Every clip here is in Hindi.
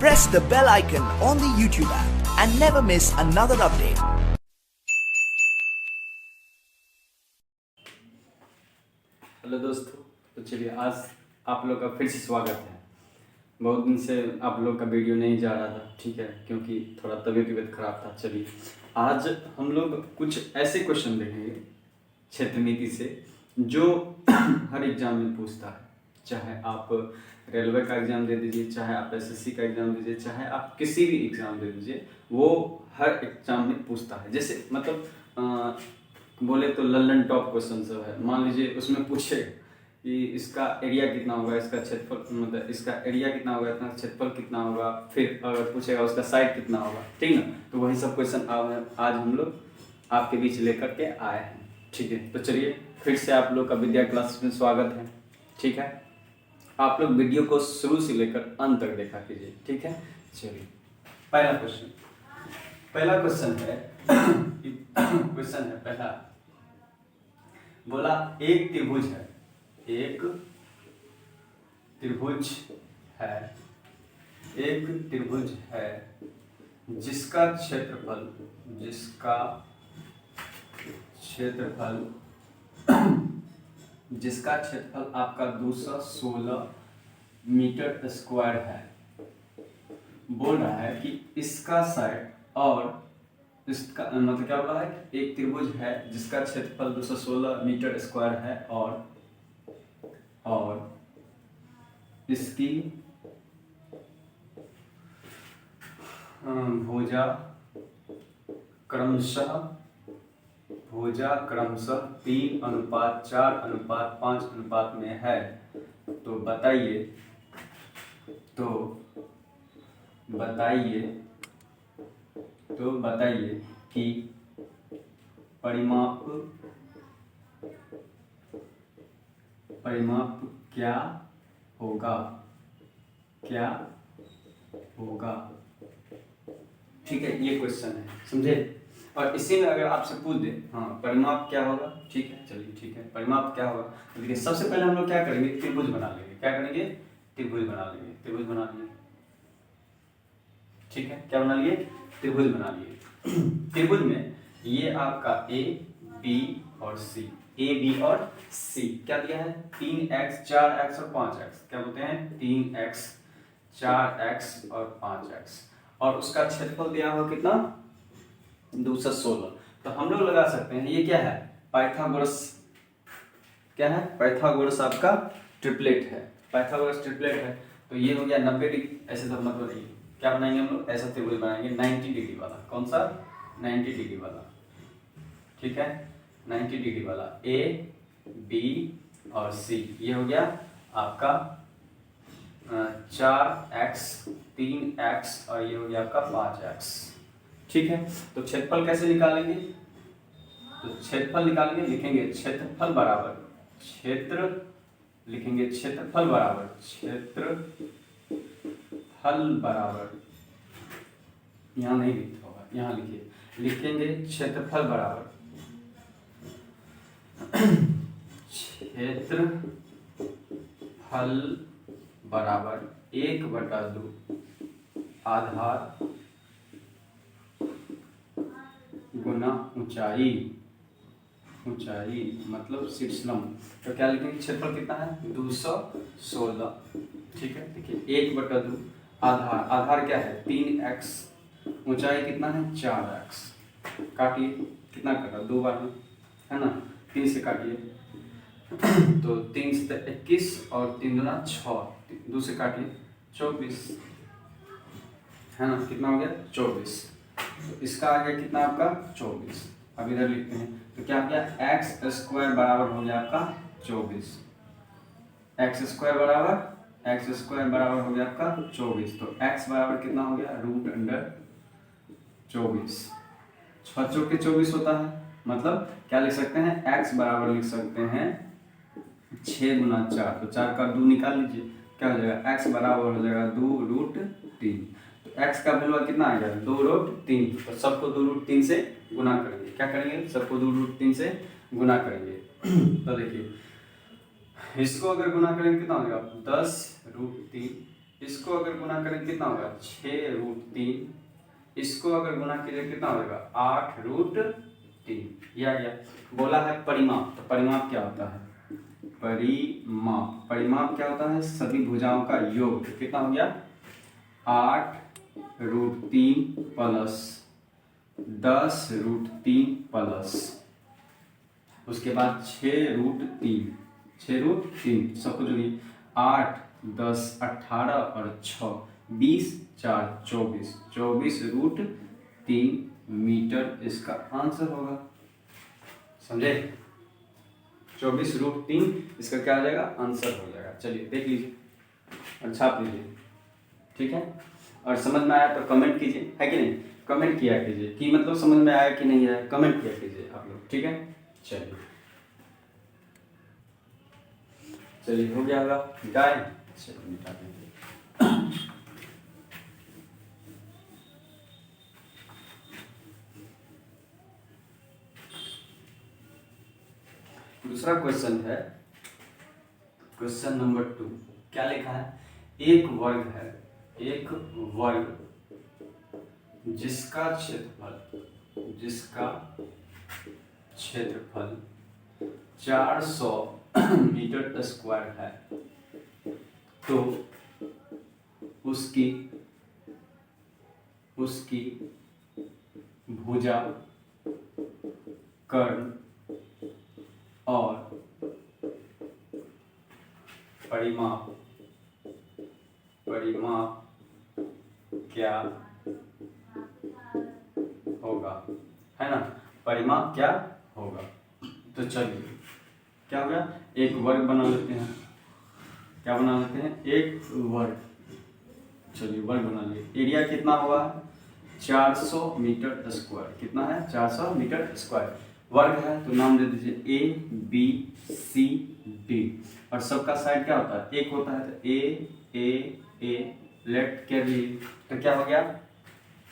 Press the bell icon on the YouTube app and never miss another update. Hello दोस्तों, तो चलिए आज आप लोग का फिर से स्वागत है। बहुत दिन से आप लोग का वीडियो नहीं जा रहा था, ठीक है, क्योंकि थोड़ा तबीयत खराब था। चलिए आज हम लोग कुछ ऐसे क्वेश्चन देखेंगे क्षेत्र नीति से जो हर एग्जाम में पूछता है। चाहे आप रेलवे का एग्ज़ाम दे दीजिए, चाहे आप एसएससी का एग्ज़ाम दीजिए, चाहे आप किसी भी एग्ज़ाम दे दीजिए, वो हर एग्जाम में पूछता है। जैसे मतलब बोले तो लल्लन टॉप क्वेश्चन सब है। मान लीजिए उसमें पूछे कि इसका एरिया कितना होगा, इसका क्षेत्रफल, मतलब इसका एरिया कितना होगा, इतना क्षेत्रफल कितना होगा, फिर अगर पूछेगा उसका साइड कितना होगा, ठीक ना। तो वही सब क्वेश्चन आज हम लोग आपके बीच लेकर के आए हैं, ठीक है। तो चलिए फिर से आप लोग का विद्या क्लास में स्वागत है, ठीक है। आप लोग वीडियो को शुरू से लेकर अंत तक देखा कीजिए, ठीक है। चलिए पहला क्वेश्चन है पहला बोला एक त्रिभुज है जिसका क्षेत्रफल आपका 216 मीटर स्क्वायर है। बोल रहा है कि इसका साइड और इसका मतलब क्या बोला है, एक त्रिभुज है जिसका क्षेत्रफल 216 मीटर स्क्वायर है और इसकी भुजा क्रमशः 3:4:5 में है। तो बताइए कि परिमाप क्या होगा। ठीक है, ये क्वेश्चन है, समझे। और इसी में अगर आपसे पूछ दे हाँ परिमाप क्या होगा, ठीक है, चलिए ठीक है, परिमाप क्या होगा। तो देखिए सबसे पहले हम लोग क्या करेंगे, त्रिभुज बना लेंगे। क्या करेंगे, त्रिभुज बना लिए, ठीक है। क्या बना लिए, त्रिभुज बना लिए। त्रिभुज में ये आपका ए बी और सी क्या दिया है, 3x 4x और 5x। क्या बोलते हैं, 3x 4x और 5x। और उसका क्षेत्रफल दिया हुआ कितना, 216। तो हम लोग लगा सकते हैं ये क्या है, पाइथागोरस। क्या है, पाइथागोरस आपका ट्रिपलेट है। तो ये हो गया 90 डिग्री। ऐसे तो मतलब नहीं, क्या बनाएंगे हम लोग, ऐसा त्रिभुज बनाएंगे 90 डिग्री वाला। कौन सा, 90 डिग्री वाला, ठीक है। 90 डिग्री वाला ए बी और सी, ये हो गया आपका 4x 3x और ये हो गया आपका 5x, ठीक है। तो क्षेत्रफल कैसे निकालेंगे, तो क्षेत्रफल निकालेंगे, लिखेंगे क्षेत्रफल बराबर यहाँ नहीं लिखा होगा, यहाँ लिखेंगे क्षेत्रफल बराबर क्षेत्रफल बराबर 1/2 आधार गुना ऊंचाई मतलब शीर्षलम। तो क्या लिखेंगे, क्षेत्रफल कितना है 216, ठीक है। देखिए 1/2 आधार क्या है 3x, ऊंचाई कितना है 4x। काटिए, कितना कटा, 2 बार है ना, 3 से काटिए तो 3 से 21 और 3 दूना 6, 2 से काटिए 24, है ना, कितना हो गया 24। तो इसका आ गया कितना आपका 24। अब इधर लिखते हैं, तो क्या हो गया x² बराबर हो गया आपका 24। x² बराबर हो गया आपका 24। तो x बराबर कितना हो गया, √24। 6 चौके 24 होता है, मतलब क्या लिख सकते हैं, x बराबर लिख सकते हैं 6 गुना 4। तो 4 का 2 निकाल लीजिए, क्या हो जाएगा, x बराबर हो जाएगा 2√3। तो x का वैल्यू कितना आ गया 2√3। तो सबको 2√3 से गुना करेंगे। क्या करेंगे, सबको 2√3 से गुना करेंगे। तो देखिए इसको अगर गुना करेंगे कितना हो जाएगा, 10√3 इसको अगर गुना करें कितना होगा 6√3, इसको अगर गुना कीजिए कितना होगा 8√3। यह आ गया। बोला है परिमाप, तो परिमाप क्या होता है, परिमाप क्या होता है, सभी भुजाओं का योग। कितना हो गया 8√3 प्लस 10√3 प्लस उसके बाद 6√3 सबको जोड़िए 8 10 18 और 6 20 4 24 मीटर इसका आंसर होगा। समझे, 24√3 इसका क्या आ जाएगा आंसर हो जाएगा। चलिए देख लीजिए और छाप लीजिए, ठीक है। और समझ में आया तो कमेंट कीजिए, है कि नहीं, कमेंट किया कीजिए कि मतलब समझ में आया कि नहीं आया, कमेंट किया कीजिए आप लोग, ठीक है। चलिए हो गया होगा गाय, चलिए मिटा देंगे। दूसरा क्वेश्चन है, क्वेश्चन नंबर 2। क्या लिखा है, एक वर्ग है, एक वर्ग जिसका क्षेत्रफल 400 मीटर स्क्वायर है, तो उसकी भुजा, कर्ण और परिमाप क्या होगा, है ना, परिमाप क्या होगा। तो चलिए क्या हो गया, एक वर्ग बना लेते हैं, क्या बना लेते हैं, एक वर्ग। चलिए वर्ग बना लिए, एरिया कितना हुआ 400 मीटर स्क्वायर, कितना है 400 मीटर स्क्वायर। वर्ग है तो नाम दे दीजिए ABCD, और सबका साइड क्या होता है, एक होता है, तो A लेट के भी, तो क्या हो गया,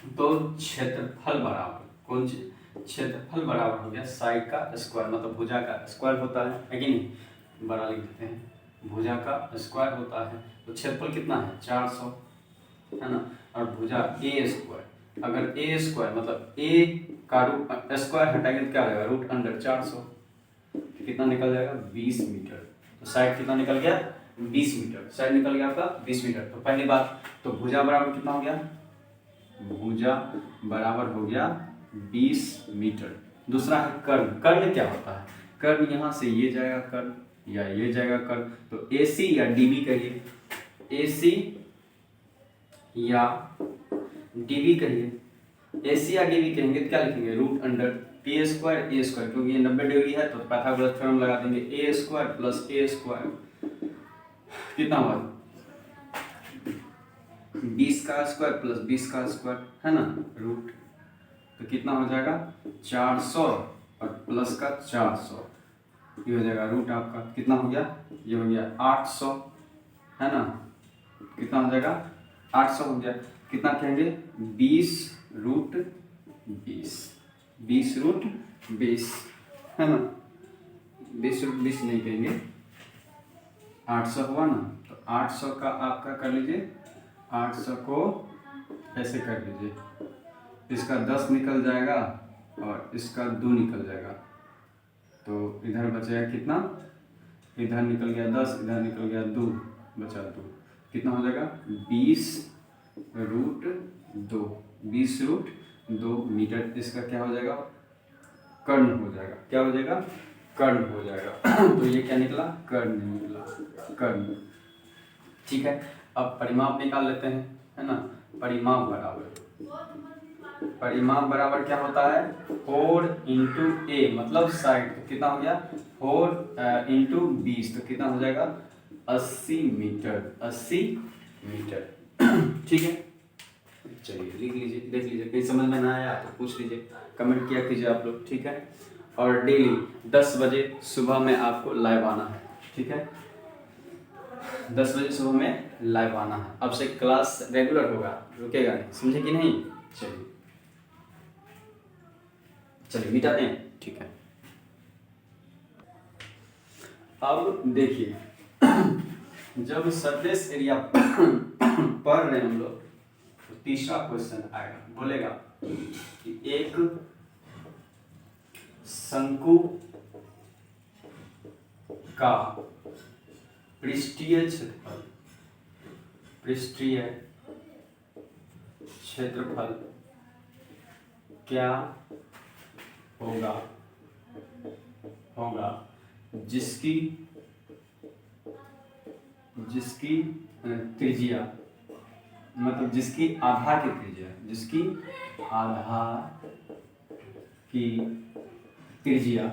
तो क्षेत्रफल बराबर, कौन सी, क्षेत्रफल बराबर हो गया साइड का स्क्वायर, मतलब भुजा का स्क्वायर होता है कि नहीं, बड़ा लिख देते हैं, भुजा का स्क्वायर होता है। तो क्षेत्रफल कितना है 400, है ना, और भुजा A स्क्वायर, अगर A स्क्वायर मतलब A का रूट स्क्वायर हटाएंगे तो क्या रहेगा, √400, तो कितना निकल जाएगा 20 मीटर। तो साइड कितना निकल गया 20 मीटर, साइड निकल गया आपका 20 मीटर। तो पहली बात तो भुजा बराबर कितना हो गया, भुजा बराबर हो गया 20 मीटर। दूसरा है कर्ण, कर्ण क्या होता है, कर्ण यहाँ से ये जाएगा कर्ण या ये जाएगा कर्ण, तो AC या DB कहिए, AC या DB कहिए, AC या DB कहेंगे तो क्या लिखेंगे √A² क्योंकि ये 90 डिग्री है तो पाइथागोरस थ्योरम लगा देंगे, A² + A² कितना हुआ 20 का स्क्वायर प्लस 20 का स्क्वायर, है ना, रूट, तो कितना हो जाएगा 400 और प्लस का 400, ये हो जाएगा रूट आपका कितना हो गया, ये हो गया 800, है ना, कितना हो जाएगा 800 हो गया, कितना कहेंगे 20√20 है ना, 20√20 नहीं कहेंगे, 800 हुआ ना, तो 800 का आपका कर लीजिए, 800 को ऐसे कर लीजिए, इसका 10 निकल जाएगा और इसका 2 निकल जाएगा, तो इधर बचेगा कितना, इधर निकल गया 10, इधर निकल गया 2, बचा 2, कितना हो जाएगा 20√2 मीटर, इसका क्या हो जाएगा कर्ण हो जाएगा, क्या हो जाएगा कर्ण हो जाएगा। तो ये क्या निकला कर्ण निकला, कर्ण, ठीक है। अब परिमाप निकाल लेते हैं, है ना, परिमाप बराबर क्या होता है 4 × A मतलब साइड, तो कितना हो गया 4 × 20, तो कितना हो जाएगा 80 मीटर, 80 मीटर, ठीक है। चलिए लिख लीजिए, देख लीजिए, कहीं समझ में ना आया तो पूछ लीजिए, कमेंट किया कीजिए आप लोग, ठीक है। और डेली 10 बजे सुबह में आपको लाइव आना है, ठीक है, 10 बजे सुबह में लाइव आना है, अब से क्लास रेगुलर होगा, रुकेगा नहीं, समझे कि नहीं। चलिए मिटाते हैं, ठीक है। अब देखिए जब सरफेस एरिया पढ़ रहे हैं हम लोग तो तीसरा क्वेश्चन आएगा, बोलेगा कि एक शंकु का पृष्ठीय क्षेत्रफल क्या होगा जिसकी त्रिज्या, मतलब जिसकी आधार की त्रिज्या, जिसकी आधार की त्रिज्या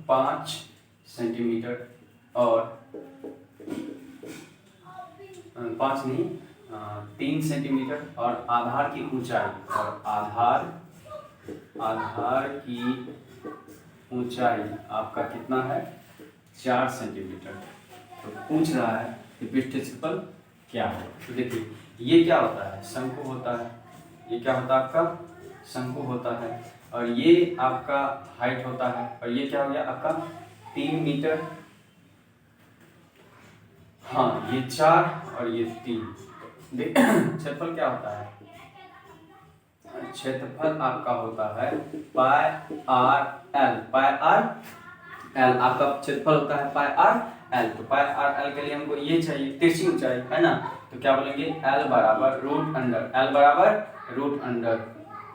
5 सेंटीमीटर और 5 नहीं 3 सेंटीमीटर और आधार की ऊंचाई, और आधार की ऊंचाई आपका कितना है 4 सेंटीमीटर। तो पूछ रहा है कि पृष्ठीय क्षेत्रफल क्या है। तो देखिए ये क्या होता है, शंकु होता है, ये क्या होता है आपका शंकु होता है, और ये आपका हाइट होता है, और ये क्या हो गया आपका 3 मीटर, हाँ ये 4 और ये 3। क्षेत्रफल क्या होता है, क्षेत्रफल आपका होता है पाई आर एल, आपका क्षेत्रफल होता है पाई आर एल। तो पाई आर एल के लिए हमको ये चाहिए तिरछी ऊंचाई है ना, तो क्या बोलेंगे एल बराबर रूट अंडर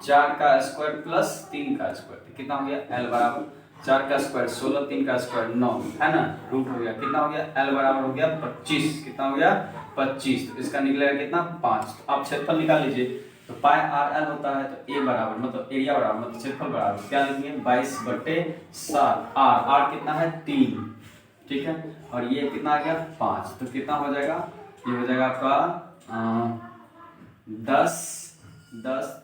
4 का स्क्वायर प्लस 3 का स्क्वायर। तो कितना हो गया एल बराबर 4 का स्क्वायर 16, 3 का स्क्वायर 9 है ना, रूट हो गया कितना हो गया एल बराबर हो गया 25। कितना हो गया 25, तो इसका निकलेगा कितना 5। तो आप क्षेत्रफल निकाल लीजिए, तो पाई आर एल होता है तो ए बराबर मतलब एरिया बराबर मतलब क्षेत्रफल बराबर क्या लिखेंगे 22/7। आर कितना है 3, ठीक है, और ये कितना आ गया 5। तो कितना हो जाएगा, ये हो जाएगा आपका 10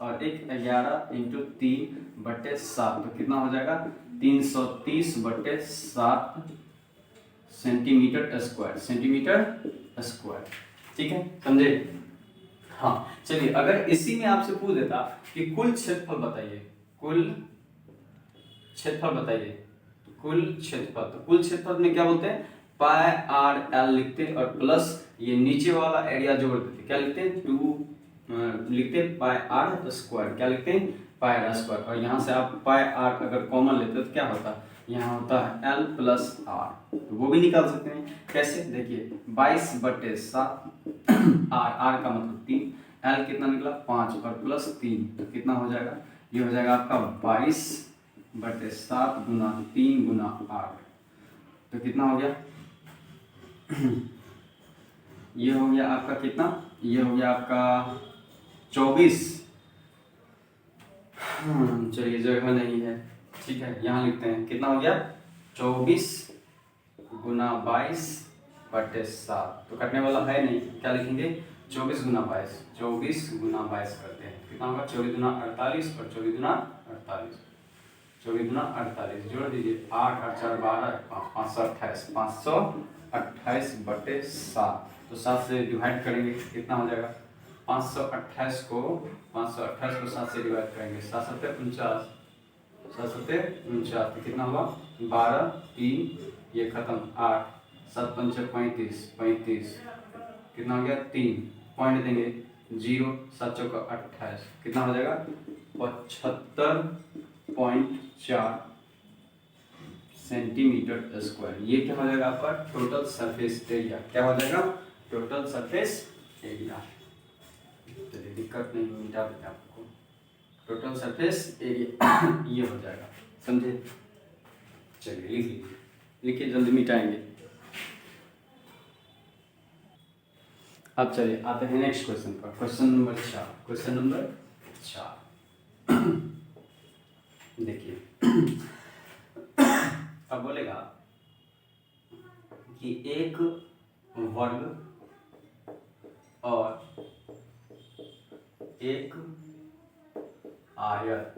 और 1 11 इंटू 3/7। तो कितना हो जाएगा 330/7 सेंटीमीटर स्क्वायर। ठीक है, समझे। हाँ चलिए, अगर इसी में आपसे पूछ देता कि कुल क्षेत्रफल बताइए, तो कुल क्षेत्रफल में क्या बोलते हैं पाई आर एल लिखते और प्लस ये नीचे वाला एरिया जोड़ देते, क्या लिखते हैं 2 लिखते पाई आर स्क्वायर, क्या लिखते हैं पाई आर स्क्वायर। और यहाँ से आप पाई आर अगर कॉमन लेते तो क्या होता है, यहाँ होता है एल प्लस आर, तो वो भी निकाल सकते हैं। कैसे, देखिए 22/7 आर का मतलब 3, एल कितना निकला 5 और प्लस 3, तो कितना हो जाएगा, ये हो जाएगा आपका 22/7 गुना 3 गुना 8। तो कितना हो गया ये हो गया आपका कितना, ये हो गया आपका 24। चलिए जगह नहीं है, ठीक है यहाँ लिखते हैं कितना हो गया 24 गुना 22/7। तो कटने वाला है नहीं, क्या लिखेंगे 24 गुना 22 करते हैं, कितना होगा 24 गुना 48 और 24 गुना 48 जोड़ दीजिए 8 और 4 12 528 तो 7 से डिवाइड करेंगे कितना हो जाएगा 528 को 7 से डिवाइड करेंगे 7 7 49 तो कितना होगा 12 3 ये खत्म 8 7 5 35 कितना हो गया 3 पॉइंट देंगे 0 7 चौका 28 कितना हो जाएगा 75.4 सेंटीमीटर स्क्वायर। ये क्या हो जाएगा आपका टोटल सरफेस एरिया, क्या हो जाएगा टोटल सरफेस एरिया। चलिए दिक्कत नहीं, मिटा देते आपको, टोटल सरफेस एरिया ये हो जाएगा, समझे। चलिए लिखिए जल्दी मिटाएंगे। अब चलिए आते हैं नेक्स्ट क्वेश्चन पर, क्वेश्चन नंबर 4 देखिए अब बोलेगा कि एक वर्ग और एक आयत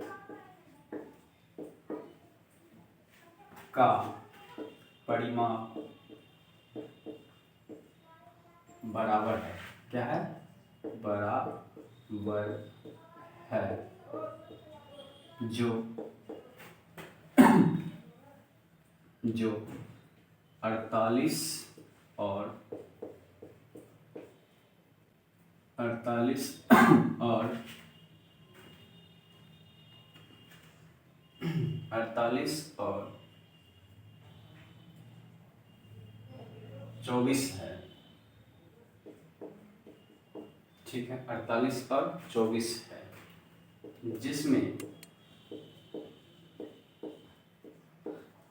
का परिमाप बराबर है, क्या है बराबर है, जो 48 और 48 और 24 है, ठीक है, 48 और 24 है, जिसमें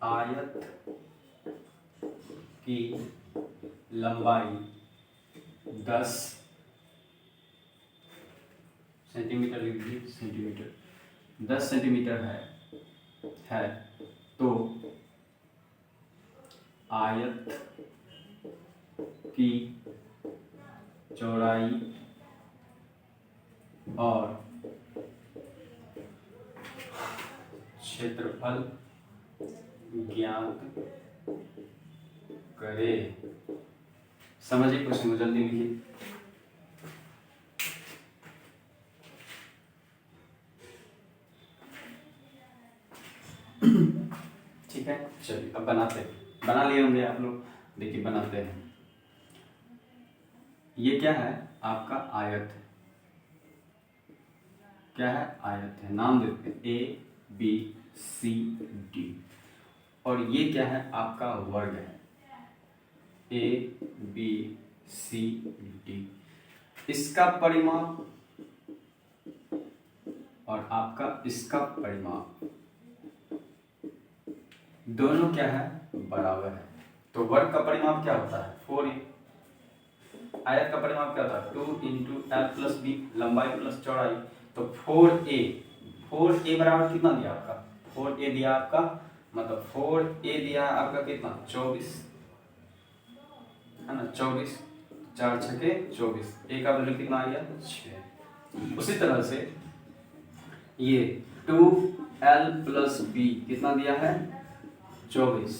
आयत की लंबाई 10 सेंटीमीटर, लिख लीजिए सेंटीमीटर, 10 सेंटीमीटर है तो आयत की चौड़ाई और क्षेत्रफल ज्ञात करे। समझिए क्वेश्चन को, जल्दी लिखिए। ठीक है, चलिए अब बनाते हैं। बना लिए होंगे आप लोग, देखिए बनाते हैं। ये क्या है? आपका आयत है। क्या है? आयत है। नाम देते हैं ABCD। और ये क्या है? आपका वर्ग है ABCD। इसका परिमाप और आपका इसका परिमाप दोनों क्या है? बराबर है। तो वर्ग का परिमाप क्या होता है? 4a। आयत का परिमाप क्या होता है? 2 × L + B, लंबाई प्लस चौड़ाई। तो 4a बराबर कितना दिया आपका? 4a दिया आपका, मतलब 4a दिया आपका कितना? 24, है ना? 24, 4 छके 24, a का वैल्यू कितना आ गया? 6। उसी तरह से ये 2L + B कितना दिया है? 24,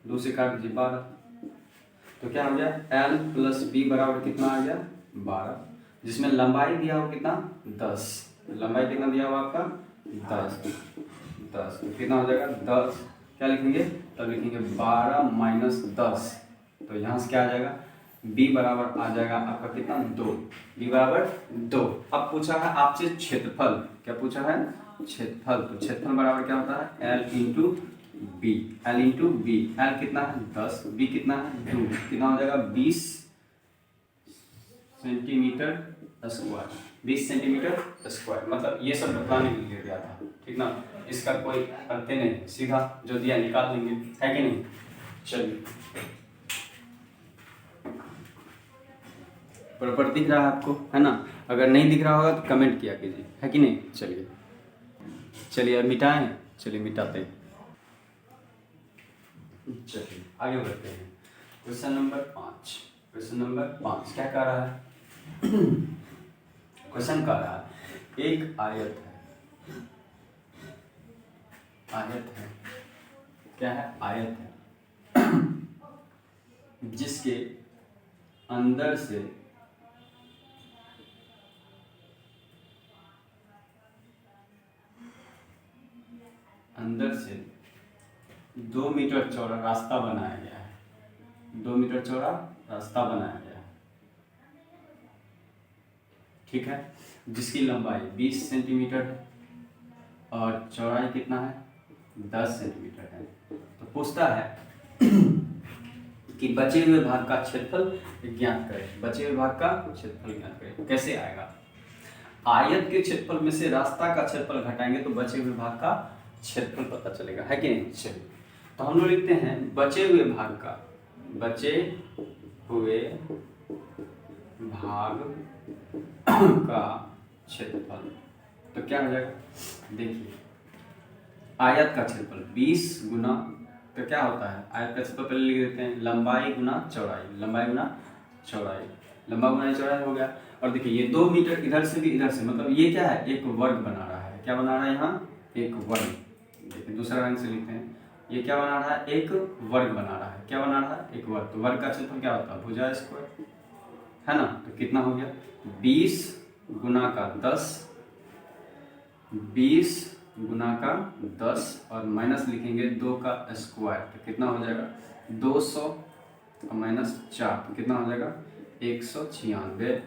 2 से काट दीजिए 12। तो क्या हो गया? L + B बराबर कितना आ गया? 12, जिसमें लंबाई दिया हो कितना? 10। लंबाई कितना दिया हुआ आपका? 10। तो कितना हो जाएगा? 10। क्या लिखेंगे? तब लिखेंगे 12 - 10। तो यहाँ से क्या आ जाएगा? B बराबर आ जाएगा आपका कितना? 2। B बराबर 2। अब पूछा है आपसे क्षेत्रफल। क्या पूछा है? क्षेत्रफल। तो क्षेत्रफल बराबर क्या होता है? L × B। L × B। L कितना है? 10। B कितना है? 2। कितना हो जाएगा? 20 सेंटीमीटर स्क्वायर। 20 सेंटीमीटर स्क्वायर, मतलब ये सब बताने के लिए दिया था, ठीक ना? इसका कोई अर्थ नहीं, सीधा जो दिया निकाल लेंगे, है कि नहीं? चलिए, बराबर दिख रहा है आपको, है ना? अगर नहीं दिख रहा होगा तो कमेंट किया कीजिए, है कि नहीं? चलिए अब मिटाएं। चलिए मिटाते हैं। चलिए आगे बढ़ते हैं। Question number 5। क्वेश्चन नंबर 5 क्या कह रहा है? क्वेश्चन कह रहा है एक आयत है। आयत है, क्या है? आयत है जिसके अंदर से अंदर से 2 मीटर चौड़ा रास्ता बनाया गया है। 2 मीटर चौड़ा रास्ता बनाया गया है, ठीक है? जिसकी लंबाई 20 सेंटीमीटर है और चौड़ाई कितना है? 10 सेंटीमीटर है। तो पूछता है कि बचे हुए भाग का क्षेत्रफल ज्ञात करें। बचे हुए भाग का क्षेत्रफल ज्ञात करें। कैसे आएगा? आयत के क्षेत्रफल में से रास्ता का क्षेत्रफल घटाएंगे तो बचे हुए भाग का क्षेत्रफल पता चलेगा, है कि नहीं? चलिए, तो हम लोग लिखते हैं बचे हुए भाग का, बचे हुए भाग का क्षेत्रफल। तो क्या हो जाएगा? देखिए, आयत का क्षेत्रफल 20 गुना, तो क्या होता है? आयत का क्षेत्रफल पहले लिख देते हैं लंबाई गुना चौड़ाई। लंबाई गुना चौड़ाई, लंबा गुना चौड़ाई हो गया। और देखिए ये 2 मीटर इधर से भी इधर से, मतलब ये क्या है? एक वर्ग बना रहा है। क्या बना रहा है? यहाँ एक वर्ग। देखिए दूसरा रंग से लिखते हैं। ये क्या बना रहा है? एक वर्ग बना रहा है। क्या बना रहा है? एक वर्ग। तो वर्ग का क्षेत्रफल क्या होता है? भुजा स्क्वायर, है ना? तो कितना हो गया? 20 गुना का 10, 20 गुना का 10 और माइनस लिखेंगे 2 का स्क्वायर, तो कितना हो जाएगा 200 और माइनस 4, तो कितना हो जाएगा 196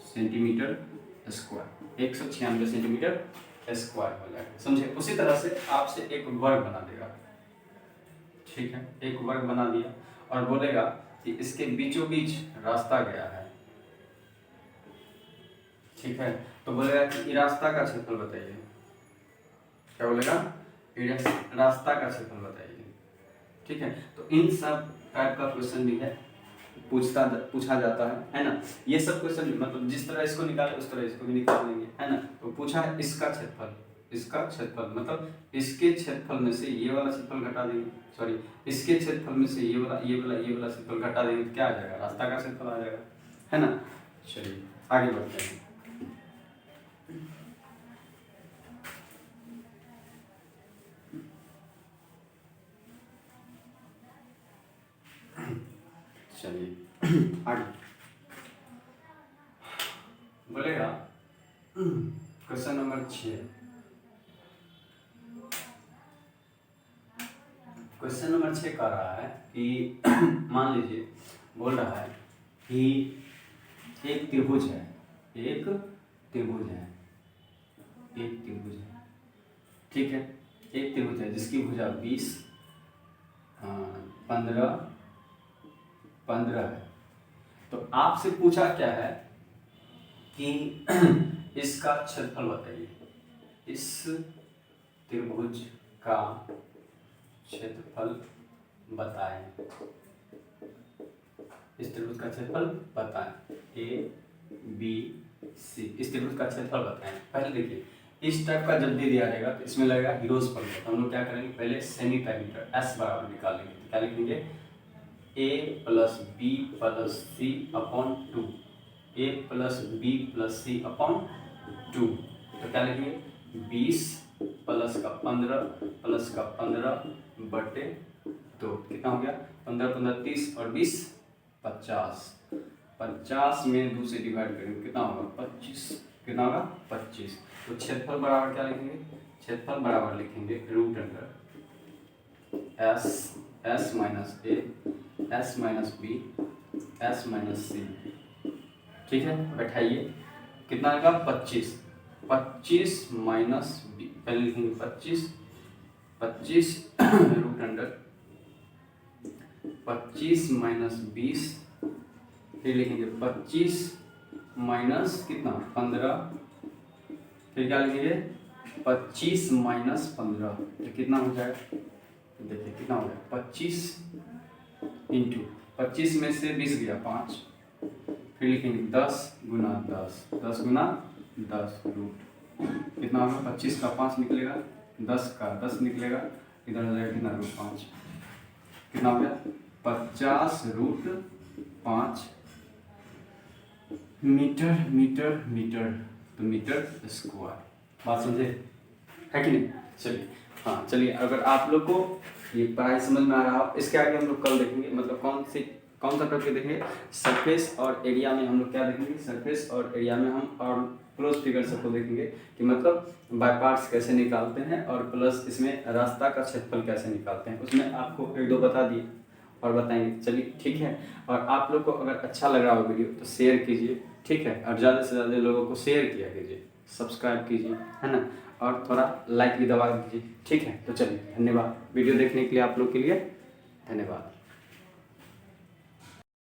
सेंटीमीटर स्क्वायर, 196 सेंटीमीटर स्क्वायर हो जाएगा, समझे। उसी तरह से आपसे एक वर्ग बना देगा, ठीक है, एक वर्ग बना दिया और बोलेगा कि इसके बीचों बीच रास्ता गया है, ठीक है, तो बोलेगा कि रास्ता का क्षेत्रफल बताइए। क्या बोलेगा, रास्ता का क्षेत्रफल बताइए, ठीक है। तो इन सब टाइप का क्वेश्चन भी है, पूछा जाता है ना। ये सब क्वेश्चन मतलब जिस तरह इसको निकाले उस तरह इसको भी निकाल लेंगे, है ना। तो पूछा है इसका क्षेत्रफल मतलब इसके क्षेत्रफल में से ये वाला क्षेत्रफल घटा देंगे, सॉरी इसके क्षेत्रफल में से ये वाला क्षेत्रफल घटा देंगे, तो क्या आ जाएगा, रास्ता का क्षेत्रफल आ जाएगा, है ना। चलिए आगे बढ़ते हैं। चलिए आगे बोलेगा क्वेश्चन नंबर 6। क्वेश्चन नंबर 6 कह रहा है कि मान लीजिए बोल रहा है कि एक त्रिभुज है, ठीक है, एक त्रिभुज है जिसकी भुजा 20, 15 है। तो आपसे पूछा क्या है कि इसका क्षेत्रफल बताइए, इस त्रिभुज का क्षेत्रफल बताएं, इस त्रिभुज का क्षेत्रफल बताएं, ए बी सी, इस त्रिभुज का क्षेत्रफल बताएं। पहले देखिए इस टाइप का जब भी दिया जाएगा तो इसमें लगेगा हीरोज पर, तो हम लोग क्या करेंगे, पहले सेमी पैरामीटर एस बराबर निकालेंगे, तो क्या लिखेंगे a plus B plus C upon 2, a plus B plus C upon 2, तो क्या लिखेंगे 20 प्लस का 15 बटे 2, कितना हो गया 15 15 30 और 20 50, 50 में 2 से डिवाइड करेंगे कितना होगा 25, कितना होगा 25। तो क्षेत्रफल बराबर क्या लिखेंगे, क्षेत्रफल बराबर लिखेंगे root under S minus A S minus B S minus C, ठीक है, बैठाइए कितना आएगा 25 माइनस बी, पहले लिखेंगे 25 रूट अंडर 25 माइनस 20, फिर लिखेंगे 25 माइनस कितना 15, फिर क्या लिखेंगे 25 माइनस 15, तो कितना हो जाएगा, देखिए कितना हो गया 25 इंटू 25 में से 20 गया 5, फिर लिखेंगे 10 गुना 10 रूट, कितना होगा 25 का 5 निकलेगा, 10 का 10 निकलेगा, इधर हो जाएगा कितना रूट 5, कितना हो गया 50 रूट 5 मीटर, तो मीटर स्क्वायर। बात समझे है कि नहीं। चलिए हाँ, चलिए अगर आप लोग को ये पढ़ाई समझ में आ रहा है, इसके आगे हम लोग कल देखेंगे, मतलब कौन सा टॉपिक देखेंगे, सरफेस और एरिया में हम लोग क्या देखेंगे, सरफेस और एरिया में हम और क्लोज फिगर सबको देखेंगे कि मतलब बाय पार्ट्स कैसे निकालते हैं, और प्लस इसमें रास्ता का क्षेत्रफल कैसे निकालते हैं, उसमें आपको 1-2 बता दिए और बताएंगे। चलिए ठीक है, और आप लोग को अगर अच्छा लग रहा हो वीडियो तो शेयर कीजिए, ठीक है, और ज़्यादा से ज़्यादा लोगों को शेयर किया कीजिए, सब्सक्राइब कीजिए, है ना, और थोड़ा लाइक भी दबा दीजिए, ठीक है। तो चलिए धन्यवाद, वीडियो देखने के लिए आप लोग के लिए धन्यवाद।